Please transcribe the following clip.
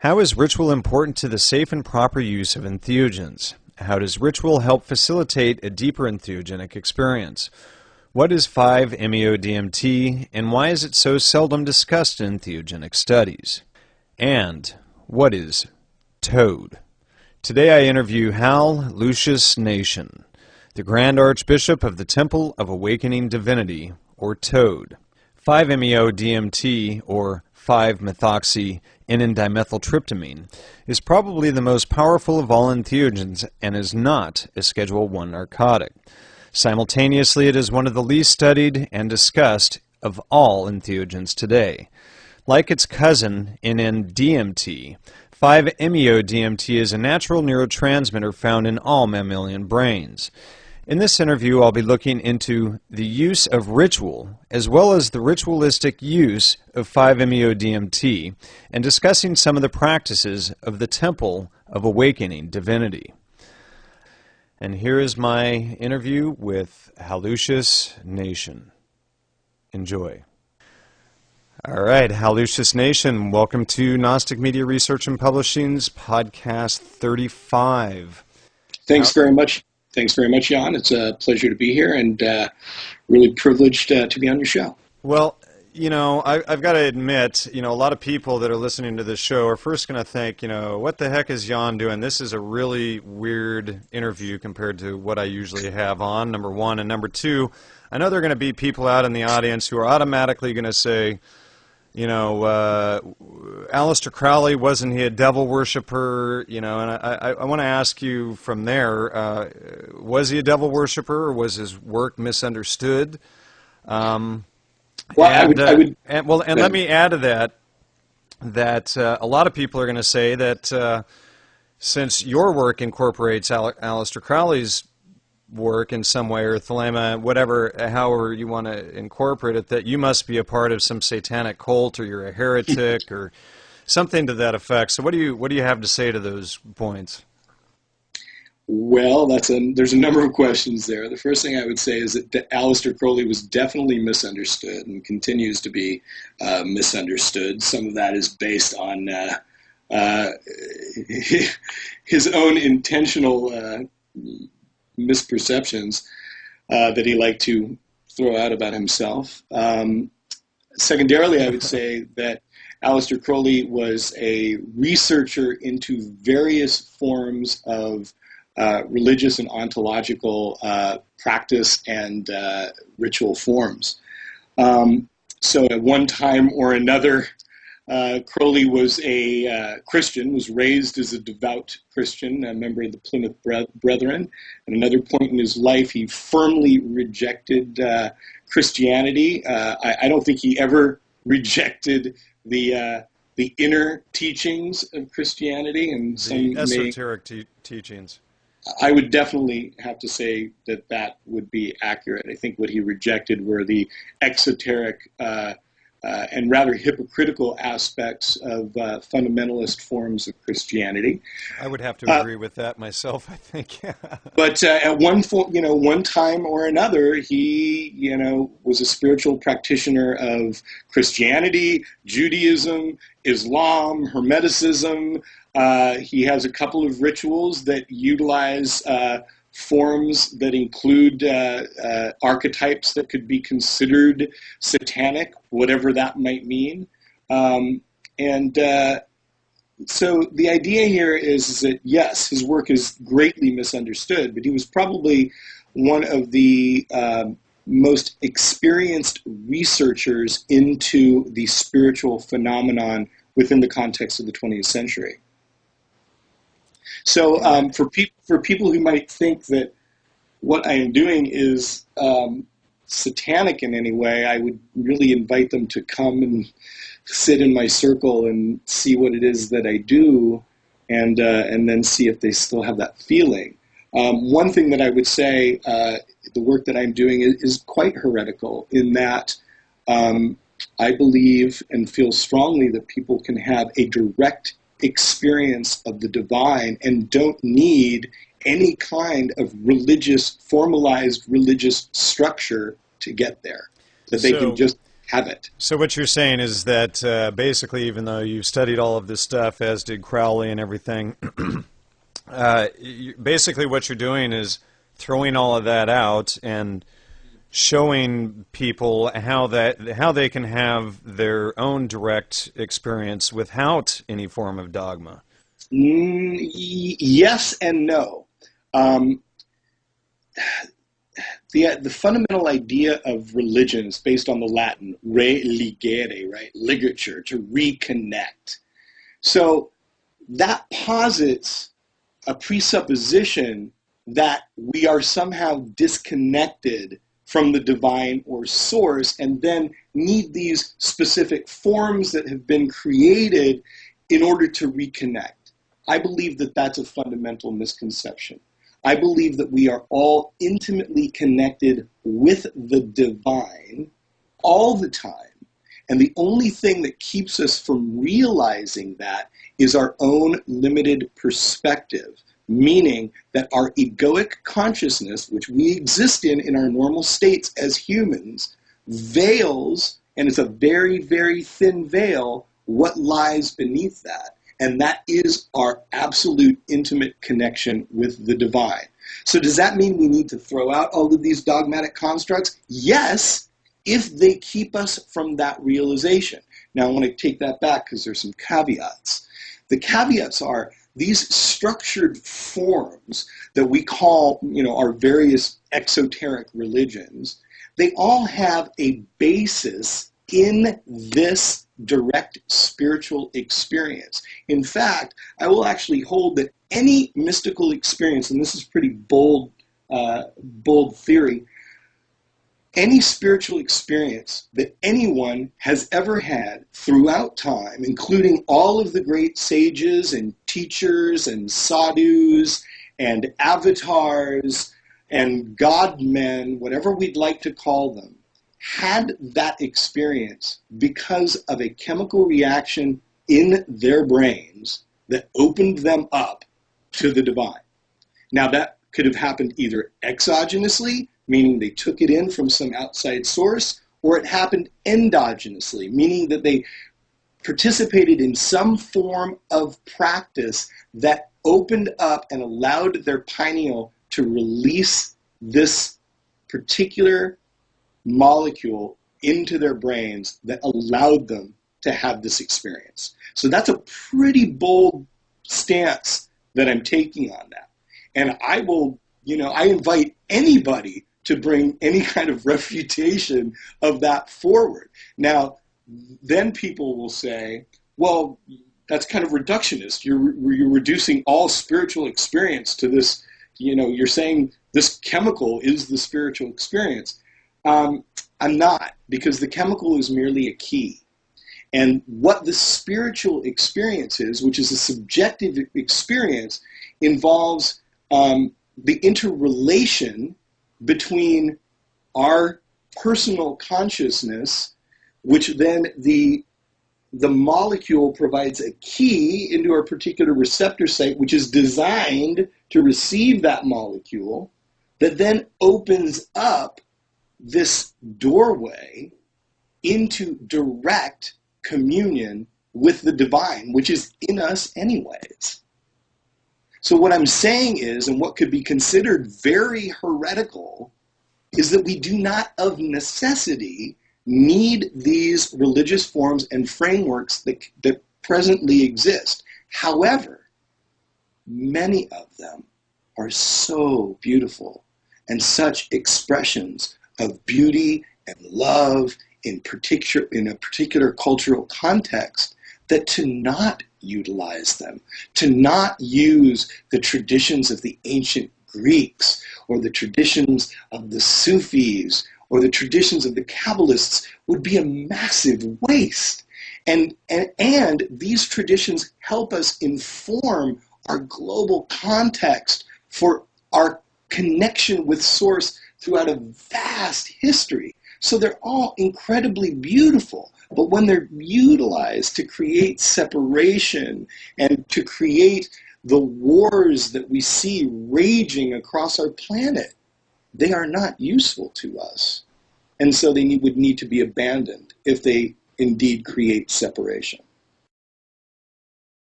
How is ritual important to the safe and proper use of entheogens? How does ritual help facilitate a deeper entheogenic experience? What is 5-MeO DMT, and why is it so seldom discussed in entheogenic studies? And what is T.O.A.D? Today I interview Hal Lucius Nation, the Grand Archbishop of the Temple of Awakening Divinity, or T.O.A.D. 5-MeO DMT, or 5-methoxy-N-dimethyltryptamine, is probably the most powerful of all entheogens and is not a Schedule I narcotic. Simultaneously, it is one of the least studied and discussed of all entheogens today. Like its cousin, NN-DMT, 5-MeO DMT is a natural neurotransmitter found in all mammalian brains. In this interview, I'll be looking into the use of ritual, as well as the ritualistic use of 5-MeO DMT, and discussing some of the practices of the Temple of Awakening Divinity. And here is my interview with Hal Lucius Nation. Enjoy. All right, Hal Lucius Nation, welcome to Gnostic Media Research and Publishing's podcast 35. Thanks very much. Thanks very much, Jan. It's a pleasure to be here and really privileged to be on your show. Well, you know, I've got to admit, you know, a lot of people that are listening to this show are first going to think, you know, what the heck is Jan doing? This is a really weird interview compared to what I usually have on, number one. And number two, I know there are going to be people out in the audience who are automatically going to say, you know, Aleister Crowley, wasn't he a devil worshiper? You know, and I want to ask you from there, was he a devil worshiper, or was his work misunderstood? Well, let me add to that a lot of people are going to say that since your work incorporates Aleister Crowley's work in some way, or Thelema, whatever, however you want to incorporate it, that you must be a part of some satanic cult, or you're a heretic, or something to that effect. So what do you have to say to those points? Well, there's a number of questions there. The first thing I would say is that Aleister Crowley was definitely misunderstood and continues to be misunderstood. Some of that is based on his own intentional misperceptions that he liked to throw out about himself. Secondarily, I would say that Aleister Crowley was a researcher into various forms of religious and ontological practice and ritual forms. So at one time or another, Crowley was a Christian, was raised as a devout Christian, a member of the Plymouth Brethren. At another point in his life, he firmly rejected Christianity. I don't think he ever rejected the inner teachings of Christianity and the esoteric teachings. I would definitely have to say that would be accurate. I think what he rejected were the exoteric and rather hypocritical aspects of fundamentalist forms of Christianity. I would have to agree with that myself, I think. But at one time or another, he, was a spiritual practitioner of Christianity, Judaism, Islam, Hermeticism. He has a couple of rituals that utilize forms that include archetypes that could be considered satanic, whatever that might mean. So the idea here is that, yes, his work is greatly misunderstood, but he was probably one of the most experienced researchers into the spiritual phenomenon within the context of the 20th century. So for people who might think that what I am doing is satanic in any way, I would really invite them to come and sit in my circle and see what it is that I do, and then see if they still have that feeling. One thing that I would say, the work that I'm doing is quite heretical in that I believe and feel strongly that people can have a direct experience of the divine and don't need any kind of formalized religious structure to get there. That they can just have it. So what you're saying is that basically, even though you've studied all of this stuff, as did Crowley and everything, basically what you're doing is throwing all of that out and showing people how they can have their own direct experience without any form of dogma. Yes and no. Um, the fundamental idea of religion is based on the Latin religere, right? Ligature, to reconnect. So that posits a presupposition that we are somehow disconnected from the divine or source, and then need these specific forms that have been created in order to reconnect. I believe that that's a fundamental misconception. I believe that we are all intimately connected with the divine all the time. And the only thing that keeps us from realizing that is our own limited perspective, meaning that our egoic consciousness, which we exist in our normal states as humans, veils, and it's a very, very thin veil, what lies beneath that. And that is our absolute intimate connection with the divine. So does that mean we need to throw out all of these dogmatic constructs? Yes, if they keep us from that realization. Now I want to take that back because there's some caveats. The caveats are these structured forms that we call, our various exoteric religions, they all have a basis in this direct spiritual experience. In fact, I will actually hold that any mystical experience, and this is pretty bold theory, any spiritual experience that anyone has ever had throughout time, including all of the great sages and teachers and sadhus and avatars and God-men, whatever we'd like to call them, had that experience because of a chemical reaction in their brains that opened them up to the divine. Now that could have happened either exogenously, meaning they took it in from some outside source, or it happened endogenously, meaning that they participated in some form of practice that opened up and allowed their pineal to release this particular molecule into their brains that allowed them to have this experience. So that's a pretty bold stance that I'm taking on that. And I will, I invite anybody to bring any kind of refutation of that forward. Now, then people will say, well, that's kind of reductionist. You're reducing all spiritual experience to this, you're saying this chemical is the spiritual experience. I'm not, because the chemical is merely a key. And what the spiritual experience is, which is a subjective experience, involves the interrelation between our personal consciousness, which then the molecule provides a key into a particular receptor site, which is designed to receive that molecule, that then opens up this doorway into direct communion with the divine, which is in us anyways. So what I'm saying is, and what could be considered very heretical, is that we do not of necessity need these religious forms and frameworks that presently exist. However, many of them are so beautiful and such expressions of beauty and love in a particular cultural context, that to not utilize them, to not use the traditions of the ancient Greeks or the traditions of the Sufis or the traditions of the Kabbalists would be a massive waste. And these traditions help us inform our global context for our connection with Source throughout a vast history. So they're all incredibly beautiful. But when they're utilized to create separation and to create the wars that we see raging across our planet, they are not useful to us. and so they would need to be abandoned if they indeed create separation.